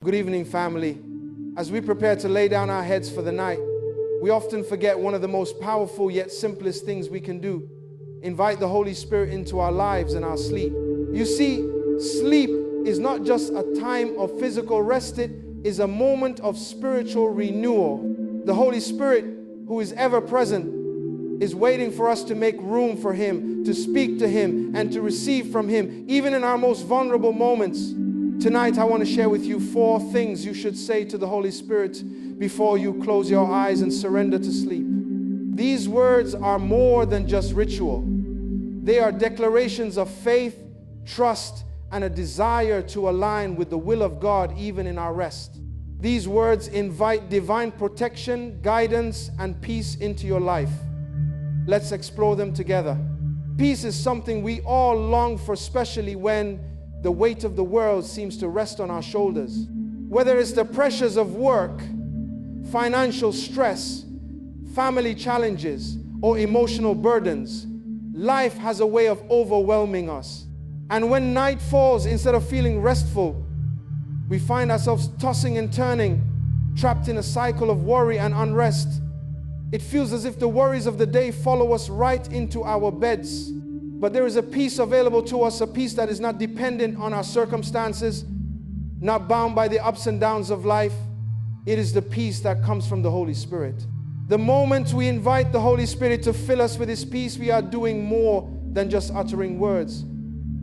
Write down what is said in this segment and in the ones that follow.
Good evening, family. As we prepare to lay down our heads for the night, we often forget one of the most powerful yet simplest things we can do. Invite the Holy Spirit into our lives and our sleep. You see, sleep is not just a time of physical rest, it is a moment of spiritual renewal. The Holy Spirit, who is ever present, is waiting for us to make room for Him, to speak to Him, and to receive from Him, even in our most vulnerable moments. Tonight, I want to share with you 4 things you should say to the Holy Spirit before you close your eyes and surrender to sleep. These words are more than just ritual. They are declarations of faith, trust, and a desire to align with the will of God even in our rest. These words invite divine protection, guidance, and peace into your life. Let's explore them together. Peace is something we all long for, especially when the weight of the world seems to rest on our shoulders. Whether it's the pressures of work, financial stress, family challenges, or emotional burdens, life has a way of overwhelming us. And when night falls, instead of feeling restful, we find ourselves tossing and turning, trapped in a cycle of worry and unrest. It feels as if the worries of the day follow us right into our beds. But there is a peace available to us, a peace that is not dependent on our circumstances, not bound by the ups and downs of life. It is the peace that comes from the Holy Spirit. The moment we invite the Holy Spirit to fill us with His peace, we are doing more than just uttering words.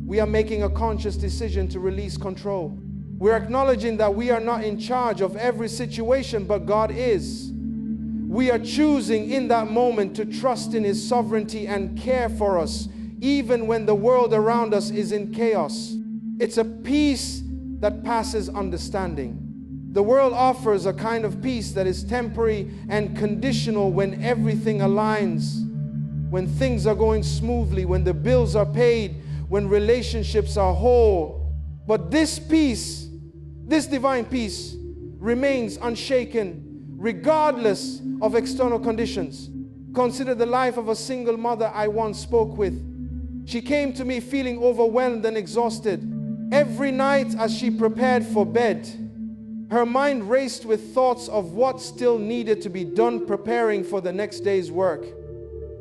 We are making a conscious decision to release control. We're acknowledging that we are not in charge of every situation, but God is. We are choosing in that moment to trust in His sovereignty and care for us, even when the world around us is in chaos. It's a peace that passes understanding. The world offers a kind of peace that is temporary and conditional when everything aligns, when things are going smoothly, when the bills are paid, when relationships are whole. But this peace, this divine peace, remains unshaken regardless of external conditions. Consider the life of a single mother I once spoke with. She came to me feeling overwhelmed and exhausted. Every night as she prepared for bed, her mind raced with thoughts of what still needed to be done, preparing for the next day's work,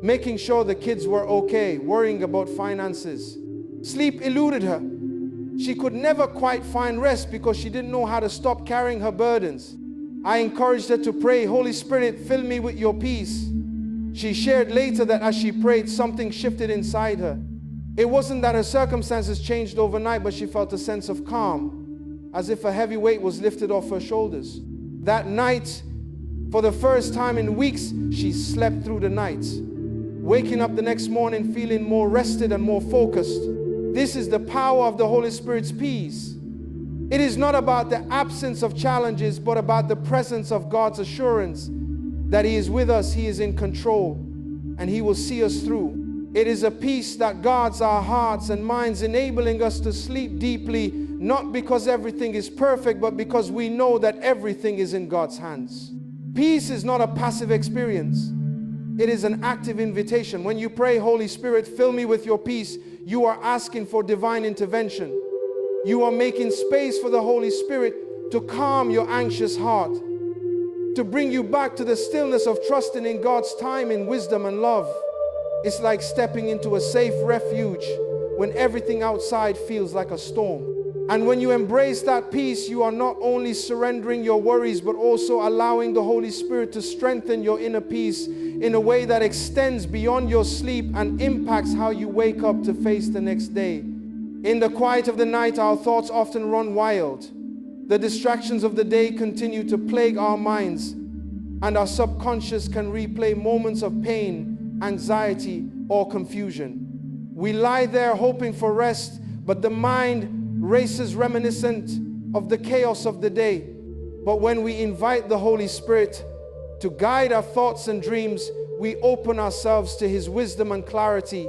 making sure the kids were okay, worrying about finances. Sleep eluded her. She could never quite find rest because she didn't know how to stop carrying her burdens. I encouraged her to pray, "Holy Spirit, fill me with your peace." She shared later that as she prayed, something shifted inside her. It wasn't that her circumstances changed overnight, but she felt a sense of calm, as if a heavy weight was lifted off her shoulders. That night, for the first time in weeks, she slept through the night, waking up the next morning feeling more rested and more focused. This is the power of the Holy Spirit's peace. It is not about the absence of challenges, but about the presence of God's assurance that He is with us, He is in control, and He will see us through. It is a peace that guards our hearts and minds, enabling us to sleep deeply, not because everything is perfect, but because we know that everything is in God's hands. Peace is not a passive experience. It is an active invitation. When you pray, "Holy Spirit, fill me with your peace," you are asking for divine intervention. You are making space for the Holy Spirit to calm your anxious heart, to bring you back to the stillness of trusting in God's timing, wisdom, and love. It's like stepping into a safe refuge when everything outside feels like a storm. And when you embrace that peace, you are not only surrendering your worries, but also allowing the Holy Spirit to strengthen your inner peace in a way that extends beyond your sleep and impacts how you wake up to face the next day. In the quiet of the night, our thoughts often run wild. The distractions of the day continue to plague our minds, and our subconscious can replay moments of pain, anxiety, or confusion. We lie there hoping for rest, but the mind races reminiscent of the chaos of the day. But when we invite the Holy Spirit to guide our thoughts and dreams, we open ourselves to His wisdom and clarity,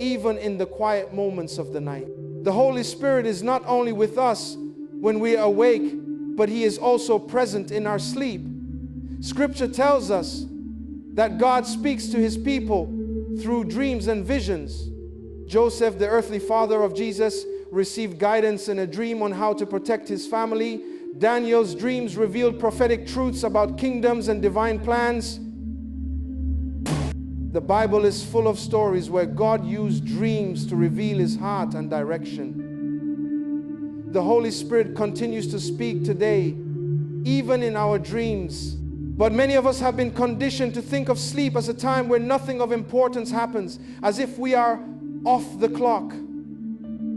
even in the quiet moments of the night. The Holy Spirit is not only with us when we are awake, but He is also present in our sleep. Scripture tells us that God speaks to His people through dreams and visions. Joseph, the earthly father of Jesus, received guidance in a dream on how to protect his family. Daniel's dreams revealed prophetic truths about kingdoms and divine plans. The Bible is full of stories where God used dreams to reveal His heart and direction. The Holy Spirit continues to speak today, even in our dreams. But many of us have been conditioned to think of sleep as a time where nothing of importance happens, as if we are off the clock.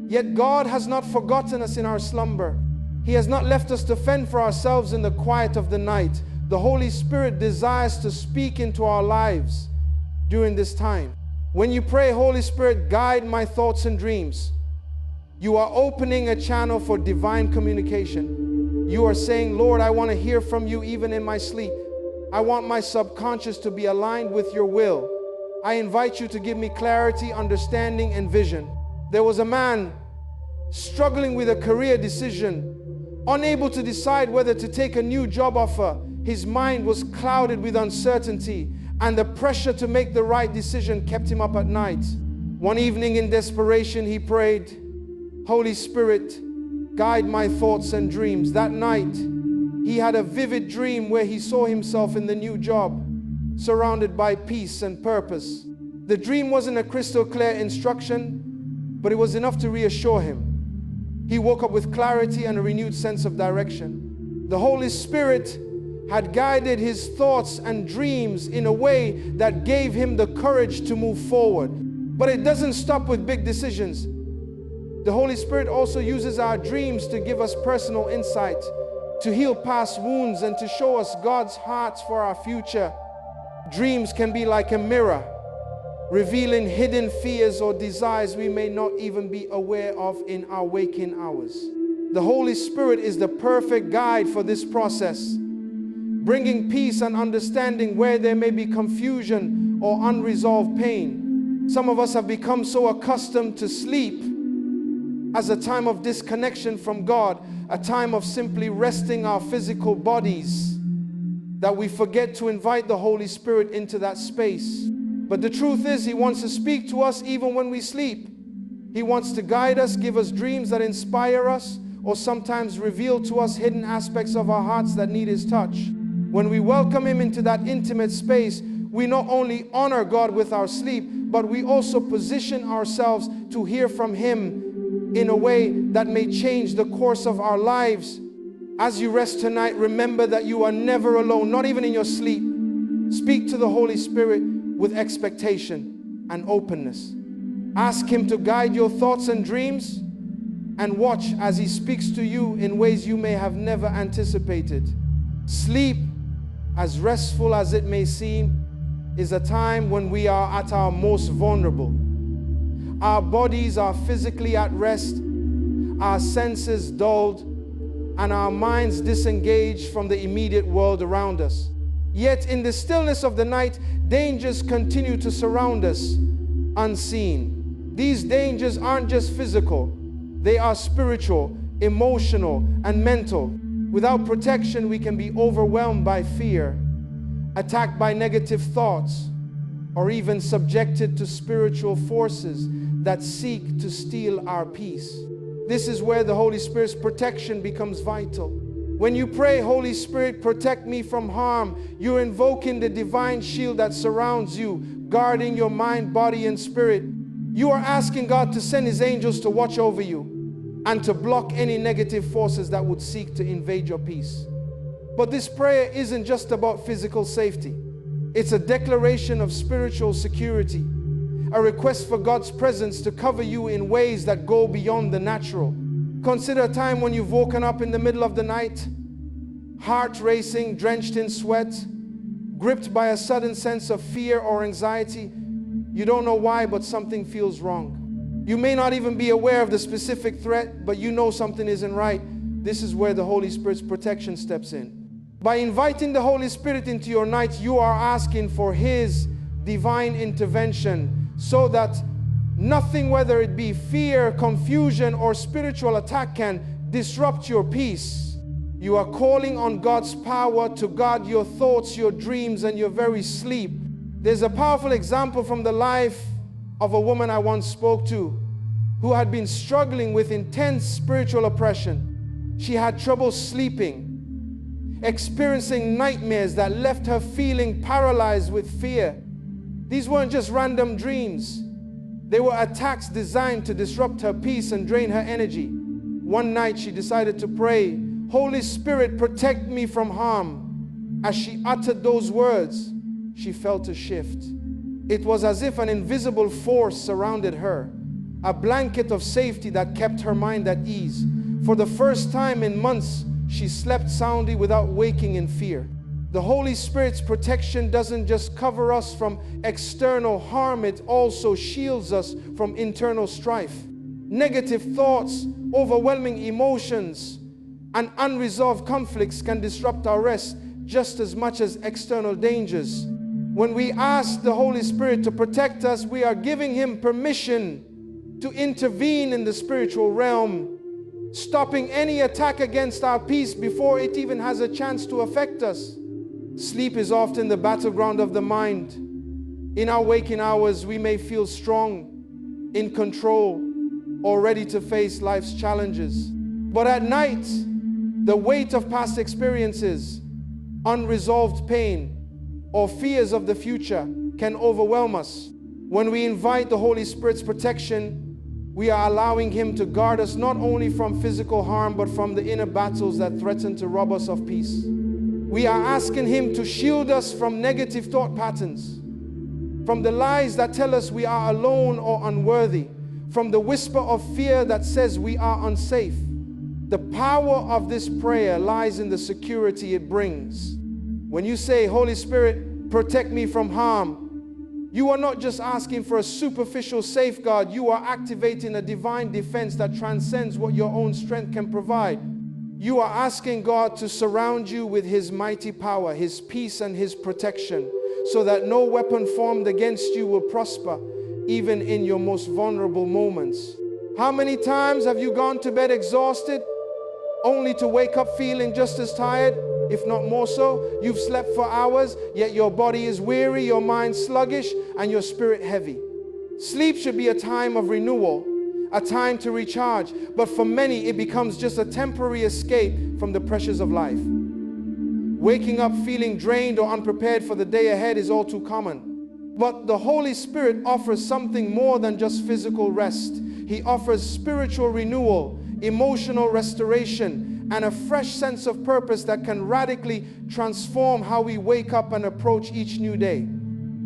Yet God has not forgotten us in our slumber. He has not left us to fend for ourselves in the quiet of the night. The Holy Spirit desires to speak into our lives during this time. When you pray, Holy Spirit, guide my thoughts and dreams, you are opening a channel for divine communication. You are saying, Lord, I want to hear from you even in my sleep. I want my subconscious to be aligned with your will. I invite you to give me clarity, understanding, and vision. There was a man struggling with a career decision, unable to decide whether to take a new job offer. His mind was clouded with uncertainty, and the pressure to make the right decision kept him up at night. One evening in desperation, he prayed, Holy Spirit, guide my thoughts and dreams. That night, he had a vivid dream where he saw himself in the new job, surrounded by peace and purpose. The dream wasn't a crystal clear instruction, but it was enough to reassure him. He woke up with clarity and a renewed sense of direction. The Holy Spirit had guided his thoughts and dreams in a way that gave him the courage to move forward. But it doesn't stop with big decisions. The Holy Spirit also uses our dreams to give us personal insight, to heal past wounds, and to show us God's heart for our future. Dreams can be like a mirror, revealing hidden fears or desires we may not even be aware of in our waking hours. The Holy Spirit is the perfect guide for this process, bringing peace and understanding where there may be confusion or unresolved pain. Some of us have become so accustomed to sleep as a time of disconnection from God, a time of simply resting our physical bodies, that we forget to invite the Holy Spirit into that space. But the truth is, He wants to speak to us even when we sleep. He wants to guide us, give us dreams that inspire us, or sometimes reveal to us hidden aspects of our hearts that need His touch. When we welcome Him into that intimate space, we not only honor God with our sleep, but we also position ourselves to hear from Him in a way that may change the course of our lives. As you rest tonight, remember that you are never alone, not even in your sleep. Speak to the Holy Spirit with expectation and openness. Ask Him to guide your thoughts and dreams, and watch as He speaks to you in ways you may have never anticipated. Sleep, as restful as it may seem, is a time when we are at our most vulnerable. Our bodies are physically at rest, our senses dulled, and our minds disengaged from the immediate world around us. Yet in the stillness of the night, dangers continue to surround us unseen. These dangers aren't just physical, they are spiritual, emotional, and mental. Without protection, we can be overwhelmed by fear, attacked by negative thoughts, or even subjected to spiritual forces that seek to steal our peace. This is where the Holy Spirit's protection becomes vital. When you pray, Holy Spirit, protect me from harm, you're invoking the divine shield that surrounds you, guarding your mind, body, and spirit. You are asking God to send His angels to watch over you and to block any negative forces that would seek to invade your peace. But this prayer isn't just about physical safety. It's a declaration of spiritual security, a request for God's presence to cover you in ways that go beyond the natural. Consider a time when you've woken up in the middle of the night, heart racing, drenched in sweat, gripped by a sudden sense of fear or anxiety. You don't know why, but something feels wrong. You may not even be aware of the specific threat, but you know something isn't right. This is where the Holy Spirit's protection steps in. By inviting the Holy Spirit into your night, you are asking for His divine intervention so that nothing, whether it be fear, confusion, or spiritual attack, can disrupt your peace. You are calling on God's power to guard your thoughts, your dreams, and your very sleep. There's a powerful example from the life of a woman I once spoke to who had been struggling with intense spiritual oppression. She had trouble sleeping, experiencing nightmares that left her feeling paralyzed with fear. These weren't just random dreams. They were attacks designed to disrupt her peace and drain her energy. One night she decided to pray, "Holy Spirit, protect me from harm." As she uttered those words, she felt a shift. It was as if an invisible force surrounded her, a blanket of safety that kept her mind at ease. For the first time in months, she slept soundly without waking in fear. The Holy Spirit's protection doesn't just cover us from external harm, it also shields us from internal strife. Negative thoughts, overwhelming emotions, and unresolved conflicts can disrupt our rest just as much as external dangers. When we ask the Holy Spirit to protect us, we are giving Him permission to intervene in the spiritual realm, stopping any attack against our peace before it even has a chance to affect us. Sleep is often the battleground of the mind. In our waking hours, we may feel strong, in control, or ready to face life's challenges. But at night, the weight of past experiences, unresolved pain, or fears of the future can overwhelm us. When we invite the Holy Spirit's protection, we are allowing Him to guard us not only from physical harm, but from the inner battles that threaten to rob us of peace. We are asking Him to shield us from negative thought patterns, from the lies that tell us we are alone or unworthy, from the whisper of fear that says we are unsafe. The power of this prayer lies in the security it brings. When you say, "Holy Spirit, protect me from harm," you are not just asking for a superficial safeguard, you are activating a divine defense that transcends what your own strength can provide. You are asking God to surround you with His mighty power, His peace, and His protection, so that no weapon formed against you will prosper, even in your most vulnerable moments. How many times have you gone to bed exhausted, only to wake up feeling just as tired, if not more so? You've slept for hours, yet your body is weary, your mind sluggish, and your spirit heavy. Sleep should be a time of renewal, a time to recharge, but for many it becomes just a temporary escape from the pressures of life. Waking up feeling drained or unprepared for the day ahead is all too common. But the Holy Spirit offers something more than just physical rest. He offers spiritual renewal, emotional restoration, and a fresh sense of purpose that can radically transform how we wake up and approach each new day.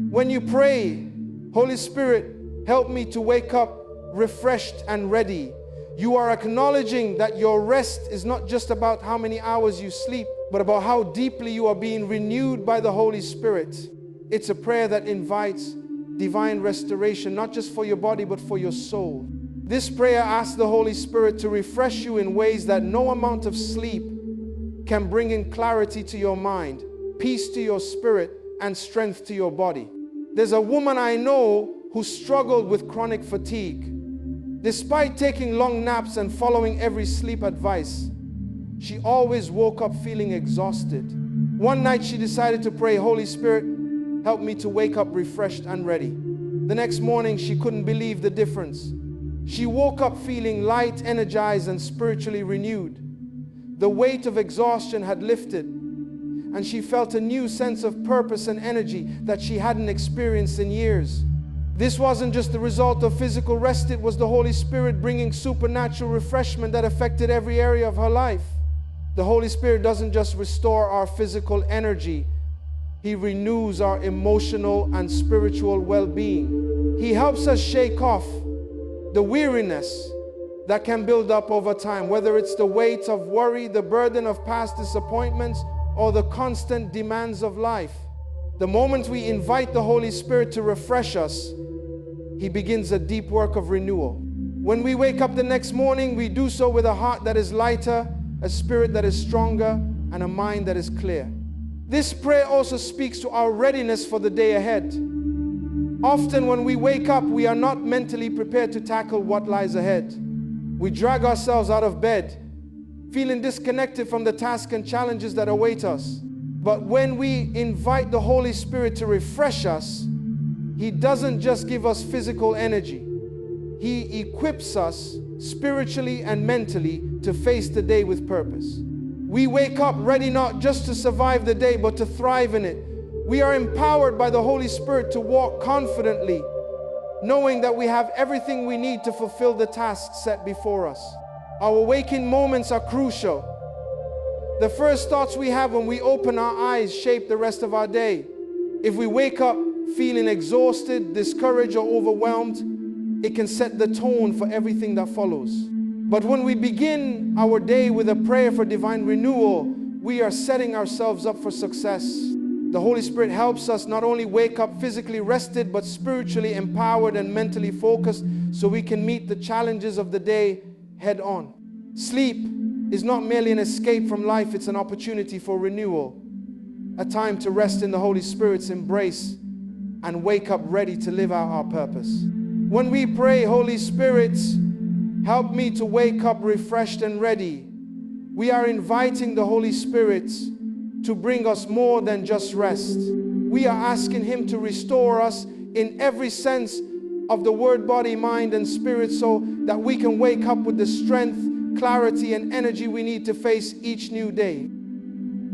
When you pray, "Holy Spirit, help me to wake up refreshed and ready," you are acknowledging that your rest is not just about how many hours you sleep, but about how deeply you are being renewed by the Holy Spirit. It's a prayer that invites divine restoration, not just for your body, but for your soul. This prayer asks the Holy Spirit to refresh you in ways that no amount of sleep can bring in clarity to your mind, peace to your spirit, and strength to your body. There's a woman I know who struggled with chronic fatigue. Despite taking long naps and following every sleep advice, she always woke up feeling exhausted. One night she decided to pray, "Holy Spirit, help me to wake up refreshed and ready." The next morning she couldn't believe the difference. She woke up feeling light, energized, and spiritually renewed. The weight of exhaustion had lifted, and she felt a new sense of purpose and energy that she hadn't experienced in years. This wasn't just the result of physical rest, it was the Holy Spirit bringing supernatural refreshment that affected every area of her life. The Holy Spirit doesn't just restore our physical energy, He renews our emotional and spiritual well-being. He helps us shake off the weariness that can build up over time, whether it's the weight of worry, the burden of past disappointments, or the constant demands of life. The moment we invite the Holy Spirit to refresh us, He begins a deep work of renewal. When we wake up the next morning, we do so with a heart that is lighter, a spirit that is stronger, and a mind that is clear. This prayer also speaks to our readiness for the day ahead. Often when we wake up, we are not mentally prepared to tackle what lies ahead. We drag ourselves out of bed, feeling disconnected from the tasks and challenges that await us. But when we invite the Holy Spirit to refresh us, He doesn't just give us physical energy. He equips us spiritually and mentally to face the day with purpose. We wake up ready not just to survive the day, but to thrive in it. We are empowered by the Holy Spirit to walk confidently, knowing that we have everything we need to fulfill the tasks set before us. Our waking moments are crucial. The first thoughts we have when we open our eyes shape the rest of our day. If we wake up feeling exhausted, discouraged, or overwhelmed, it can set the tone for everything that follows. But when we begin our day with a prayer for divine renewal, we are setting ourselves up for success. The Holy Spirit helps us not only wake up physically rested, but spiritually empowered and mentally focused so we can meet the challenges of the day head on. Sleep is not merely an escape from life, it's an opportunity for renewal, a time to rest in the Holy Spirit's embrace and wake up ready to live out our purpose. When we pray, Holy Spirit, help me to wake up refreshed and ready, we are inviting the Holy Spirit to bring us more than just rest. We are asking Him to restore us in every sense of the word, body, mind, and spirit, so that we can wake up with the strength, clarity, and energy we need to face each new day.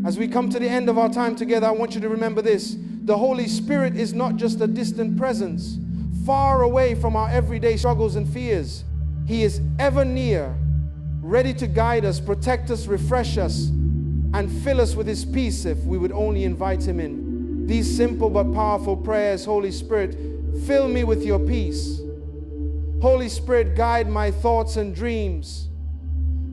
As we come to the end of our time together, I want you to remember this. The Holy Spirit is not just a distant presence, far away from our everyday struggles and fears. He is ever near, ready to guide us, protect us, refresh us, and fill us with His peace if we would only invite Him in. These simple but powerful prayers: Holy Spirit, fill me with your peace. Holy Spirit, guide my thoughts and dreams.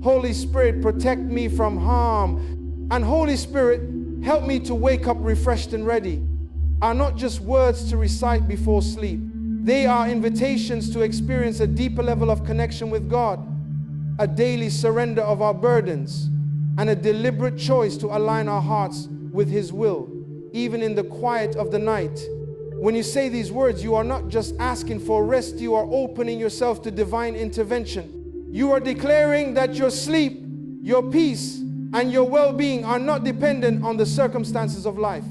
Holy Spirit, protect me from harm. And Holy Spirit, help me to wake up refreshed and ready, are not just words to recite before sleep. They are invitations to experience a deeper level of connection with God, a daily surrender of our burdens, and a deliberate choice to align our hearts with His will, even in the quiet of the night. When you say these words, you are not just asking for rest, you are opening yourself to divine intervention. You are declaring that your sleep, your peace, and your well-being are not dependent on the circumstances of life,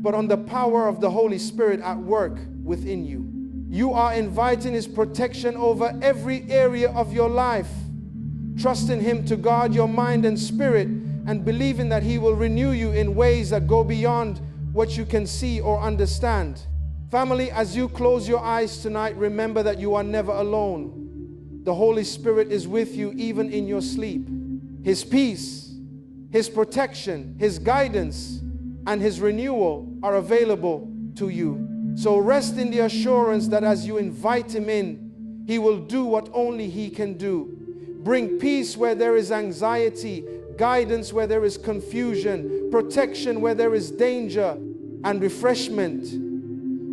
but on the power of the Holy Spirit at work within you. You are inviting His protection over every area of your life, trusting Him to guard your mind and spirit, and believing that He will renew you in ways that go beyond what you can see or understand. Family, as you close your eyes tonight, remember that you are never alone. The Holy Spirit is with you even in your sleep. His peace, His protection, His guidance, and His renewal are available to you. So rest in the assurance that as you invite Him in, He will do what only He can do. Bring peace where there is anxiety, guidance where there is confusion, protection where there is danger, and refreshment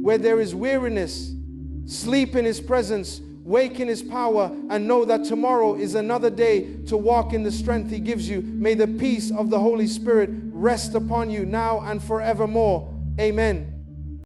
where there is weariness. Sleep in His presence, wake in His power, and know that tomorrow is another day to walk in the strength He gives you. May the peace of the Holy Spirit rest upon you now and forevermore. Amen.